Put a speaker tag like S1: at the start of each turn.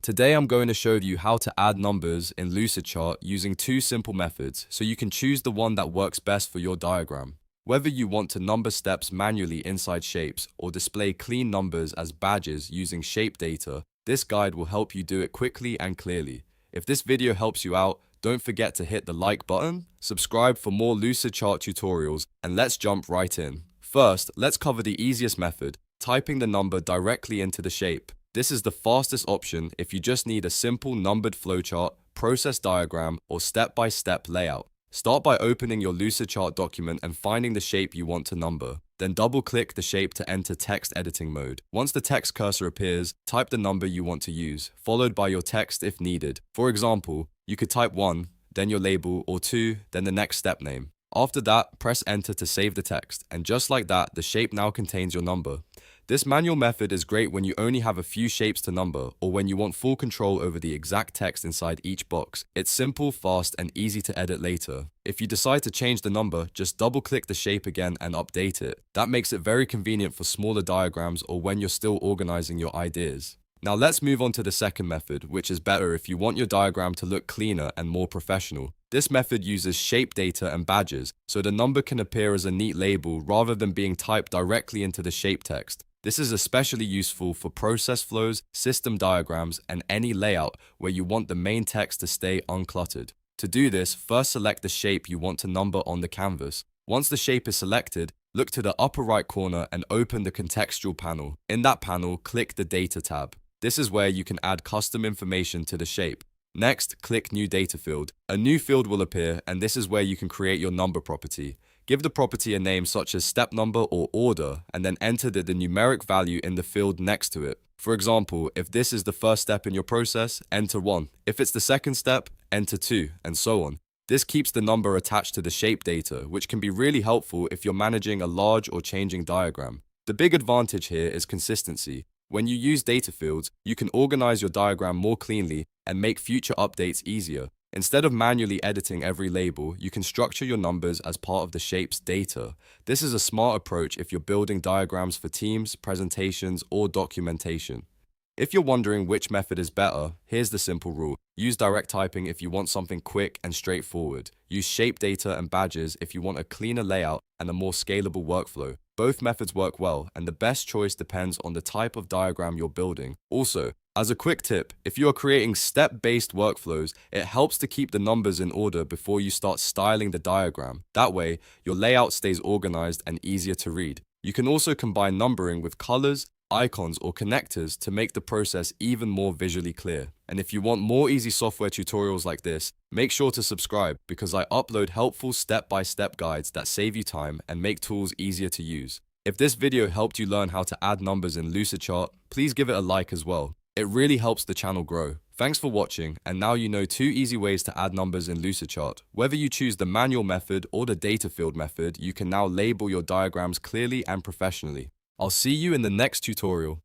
S1: Today I'm going to show you how to add numbers in Lucidchart using two simple methods so you can choose the one that works best for your diagram. Whether you want to number steps manually inside shapes or display clean numbers as badges using shape data, this guide will help you do it quickly and clearly. If this video helps you out, don't forget to hit the like button, subscribe for more Lucidchart tutorials, and let's jump right in. First, let's cover the easiest method, typing the number directly into the shape. This is the fastest option if you just need a simple numbered flowchart, process diagram, or step-by-step layout. Start by opening your Lucidchart document and finding the shape you want to number. Then double-click the shape to enter text editing mode. Once the text cursor appears, type the number you want to use, followed by your text if needed. For example, you could type 1, then your label, or 2, then the next step name. After that, press enter to save the text, and just like that, the shape now contains your number. This manual method is great when you only have a few shapes to number or when you want full control over the exact text inside each box. It's simple, fast, and easy to edit later. If you decide to change the number, just double-click the shape again and update it. That makes it very convenient for smaller diagrams or when you're still organizing your ideas. Now let's move on to the second method, which is better if you want your diagram to look cleaner and more professional. This method uses shape data and badges, so the number can appear as a neat label rather than being typed directly into the shape text. This is especially useful for process flows, system diagrams, and any layout where you want the main text to stay uncluttered. To do this, first select the shape you want to number on the canvas. Once the shape is selected, look to the upper right corner and open the Contextual panel. In that panel, click the Data tab. This is where you can add custom information to the shape. Next, click New Data Field. A new field will appear, and this is where you can create your number property. Give the property a name such as step number or order, and then enter the numeric value in the field next to it. For example, if this is the first step in your process, enter 1. If it's the second step, enter 2, and so on. This keeps the number attached to the shape data, which can be really helpful if you're managing a large or changing diagram. The big advantage here is consistency. When you use data fields, you can organize your diagram more cleanly and make future updates easier. Instead of manually editing every label, you can structure your numbers as part of the shape's data. This is a smart approach if you're building diagrams for teams, presentations, or documentation. If you're wondering which method is better, here's the simple rule. Use direct typing if you want something quick and straightforward. Use shape data and badges if you want a cleaner layout and a more scalable workflow. Both methods work well, and the best choice depends on the type of diagram you're building. Also, as a quick tip, if you are creating step-based workflows, it helps to keep the numbers in order before you start styling the diagram. That way, your layout stays organized and easier to read. You can also combine numbering with colors, icons, or connectors to make the process even more visually clear. And if you want more easy software tutorials like this, make sure to subscribe because I upload helpful step-by-step guides that save you time and make tools easier to use. If this video helped you learn how to add numbers in Lucidchart, please give it a like as well. It really helps the channel grow. Thanks for watching, and now you know 2 easy ways to add numbers in Lucidchart. Whether you choose the manual method or the data field method, you can now label your diagrams clearly and professionally. I'll see you in the next tutorial.